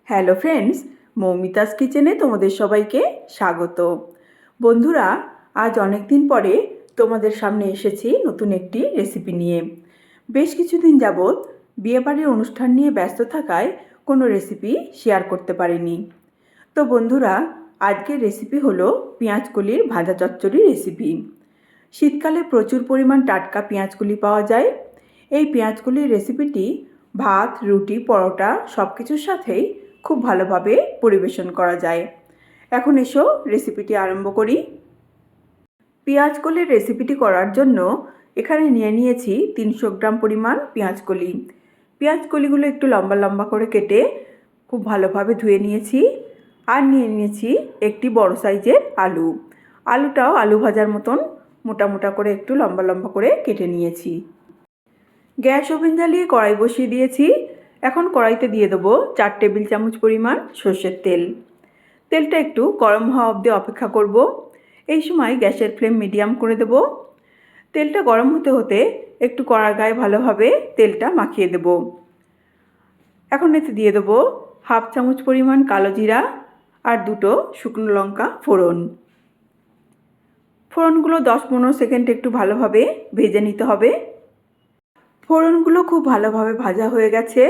Hello friends, Moumita's কিচেনে তোমাদের সবাইকে স্বাগত। বন্ধুরা, আজ অনেক দিন পরে তোমাদের সামনে এসেছি নতুন একটি রেসিপি নিয়ে। বেশ কিছুদিন যাবৎ বিয়েবাড়ির অনুষ্ঠান নিয়ে ব্যস্ত থাকায় কোনো রেসিপি শেয়ার করতে পারিনি। তো বন্ধুরা, আজকের রেসিপি হলো পেঁয়াজকলির ভাজা চচ্চড়ি রেসিপি। শীতকালে প্রচুর পরিমাণ টাটকা পেঁয়াজকলি পাওয়া যায়। এই পেঁয়াজকলির রেসিপিটি ভাত, রুটি, পরোটা সব কিছুর সাথেই খুব ভালোভাবে পরিবেশন করা যায়। এখন এসো রেসিপিটি আরম্ভ করি। পেঁয়াজকলির রেসিপিটি করার জন্য এখানে নিয়ে নিয়েছি 300 গ্রাম পরিমাণ পেঁয়াজকলি। পেঁয়াজকলিগুলো একটু লম্বা লম্বা করে কেটে খুব ভালোভাবে ধুয়ে নিয়েছি। আর নিয়ে নিয়েছি একটি বড় সাইজের আলু। আলুটাও আলু ভাজার মতন মোটা মোটা করে একটু লম্বা লম্বা করে কেটে নিয়েছি। গ্যাস ওভেন জ্বালিয়ে কড়াই বসিয়ে দিয়েছি। এখন কড়াইতে দিয়ে দেবো 4 টেবিল চামচ পরিমাণ সর্ষের তেল। তেলটা একটু গরম হওয়া অবধি অপেক্ষা করব। এই সময় গ্যাসের ফ্লেম মিডিয়াম করে দেব। তেলটা গরম হতে হতে একটু কড়ার গায়ে ভালোভাবে তেলটা মাখিয়ে দেব। এখন এতে দিয়ে দেবো 1/2 চামচ পরিমাণ কালো জিরা আর 2টো শুকনো লঙ্কা ফোড়ন। ফোড়নগুলো 10-15 সেকেন্ড একটু ভালোভাবে ভেজে নিতে হবে। ফোড়নগুলো খুব ভালোভাবে ভাজা হয়ে গেছে।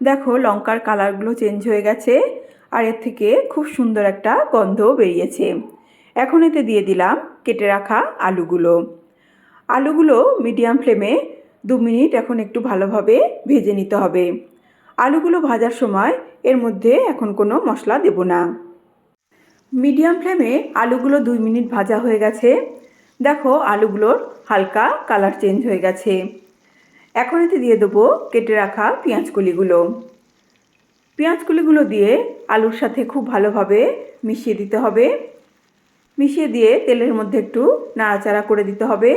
দেখো, লঙ্কার কালারগুলো চেঞ্জ হয়ে গেছে আর এর থেকে খুব সুন্দর একটা গন্ধ বেরিয়েছে। এখন এতে দিয়ে দিলাম কেটে রাখা আলুগুলো। আলুগুলো মিডিয়াম ফ্লেমে 2 মিনিট এখন একটু ভালোভাবে ভেজে নিতে হবে। আলুগুলো ভাজার সময় এর মধ্যে এখন কোনো মশলা দেব না। মিডিয়াম ফ্লেমে আলুগুলো 2 মিনিট ভাজা হয়ে গেছে। দেখো, আলুগুলোর হালকা কালার চেঞ্জ হয়ে গেছে। এখন এতে দিয়ে দেবো কেটে রাখা পেঁয়াজকলিগুলো। পেঁয়াজকলিগুলো দিয়ে আলুর সাথে খুব ভালোভাবে মিশিয়ে দিতে হবে। মিশিয়ে দিয়ে তেলের মধ্যে একটু নাড়াচাড়া করে দিতে হবে।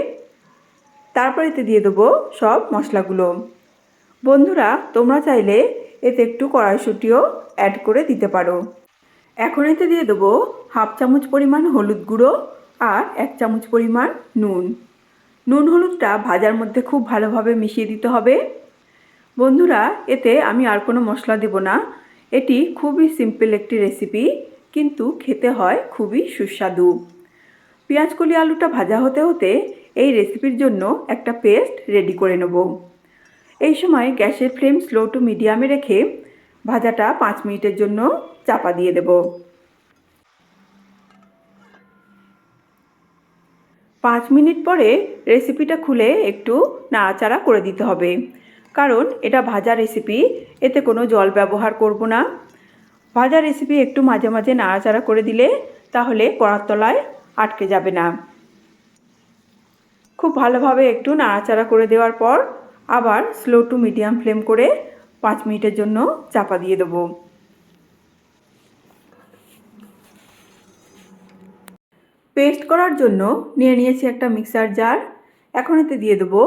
তারপর এতে দিয়ে দেবো সব মশলাগুলো। বন্ধুরা, তোমরা চাইলে এতে একটু কড়াইশুঁটিও অ্যাড করে দিতে পারো। এখন এতে দিয়ে দেবো 1/2 চামচ পরিমাণ হলুদ গুঁড়ো আর 1 চামচ পরিমাণ নুন। নুন হলুদটা ভাজার মধ্যে খুব ভালোভাবে মিশিয়ে দিতে হবে। বন্ধুরা, এতে আমি আর কোনো মশলা দেব না। এটি খুবই সিম্পল একটি রেসিপি, কিন্তু খেতে হয় খুবই সুস্বাদু। পেঁয়াজকলি আলুটা ভাজা হতে হতে এই রেসিপির জন্য একটা পেস্ট রেডি করে নেব। এই সময় গ্যাসের ফ্লেম স্লো টু মিডিয়ামে রেখে ভাজাটা 5 মিনিটের জন্য চাপা দিয়ে দেব। 5 মিনিট পরে রেসিপিটা খুলে একটু নাড়াচাড়া করে দিতে হবে, কারণ এটা ভাজা রেসিপি, এতে কোনো জল ব্যবহার করব না। ভাজা রেসিপি একটু মাঝে মাঝে নাড়াচাড়া করে দিলে তাহলে কড়ার তলায় আটকে যাবে না। খুব ভালোভাবে একটু নাড়াচাড়া করে দেওয়ার পর আবার স্লো টু মিডিয়াম ফ্লেম করে 5 মিনিটের জন্য চাপা দিয়ে দেবো। পেস্ট করার জন্য নিয়ে নিয়েছি একটা মিক্সার জার। এখন এতে দিয়ে দেবো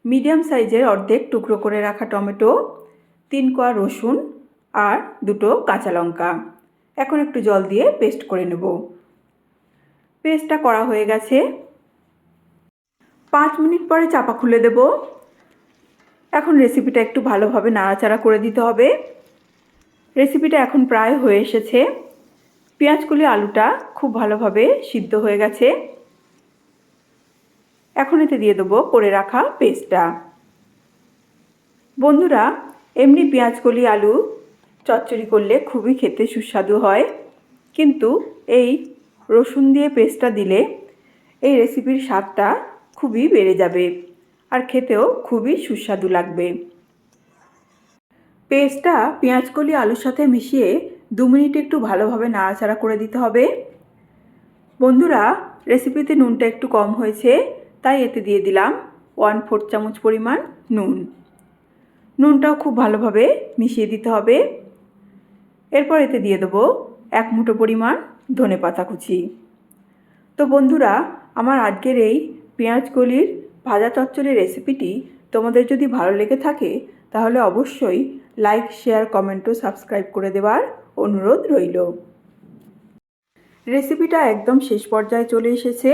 মিডিয়াম সাইজের অর্ধেক টুকরো করে রাখা টমেটো, 3 কোয়া রসুন আর 2টো কাঁচা লঙ্কা। এখন একটু জল দিয়ে পেস্ট করে নেব। পেস্টটা করা হয়ে গেছে। 5 মিনিট পরে চাপা খুলে দেব। এখন রেসিপিটা একটু ভালোভাবে নাড়াচাড়া করে দিতে হবে। রেসিপিটা এখন প্রায় হয়ে এসেছে। পেঁয়াজকলি আলুটা খুব ভালোভাবে সিদ্ধ হয়ে গেছে। এখন এতে দিয়ে দেবো করে রাখা পেস্টটা। বন্ধুরা, এমনি পেঁয়াজকলি আলু চচ্চড়ি করলে খুবই খেতে সুস্বাদু হয়, কিন্তু এই রসুন দিয়ে পেস্টটা দিলে এই রেসিপির স্বাদটা খুবই বেড়ে যাবে আর খেতেও খুবই সুস্বাদু লাগবে। পেস্টটা পেঁয়াজকলি আলুর সাথে মিশিয়ে 2 মিনিট একটু ভালোভাবে নাড়াচাড়া করে দিতে হবে। বন্ধুরা, রেসিপিতে নুনটা একটু কম হয়েছে, তাই এতে দিয়ে দিলাম 1/4 চামচ পরিমাণ নুন। নুনটাও খুব ভালোভাবে মিশিয়ে দিতে হবে। এরপর এতে দিয়ে দেবো 1 মুঠো পরিমাণ ধনেপাতা কুচি। তো বন্ধুরা, আমার আজকের এই পেঁয়াজকলির ভাজা চচ্চড়ি রেসিপিটি তোমাদের যদি ভালো লেগে থাকে তাহলে অবশ্যই লাইক, শেয়ার, কমেন্ট ও সাবস্ক্রাইব করে দেওয়ার অনুরোধ রইল। রেসিপিটা একদম শেষ পর্যায়ে চলে এসেছে।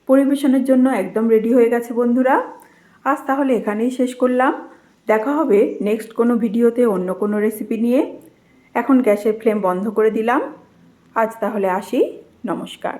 পরিবেশনের জন্য একদম রেডি হয়ে গেছে বন্ধুরা। আজ তাহলে এখানেই শেষ করলাম। দেখা হবে নেক্সট কোনো ভিডিওতে অন্য কোনো রেসিপি নিয়ে। এখন গ্যাসের ফ্লেম বন্ধ করে দিলাম। আজ তাহলে আসি, নমস্কার।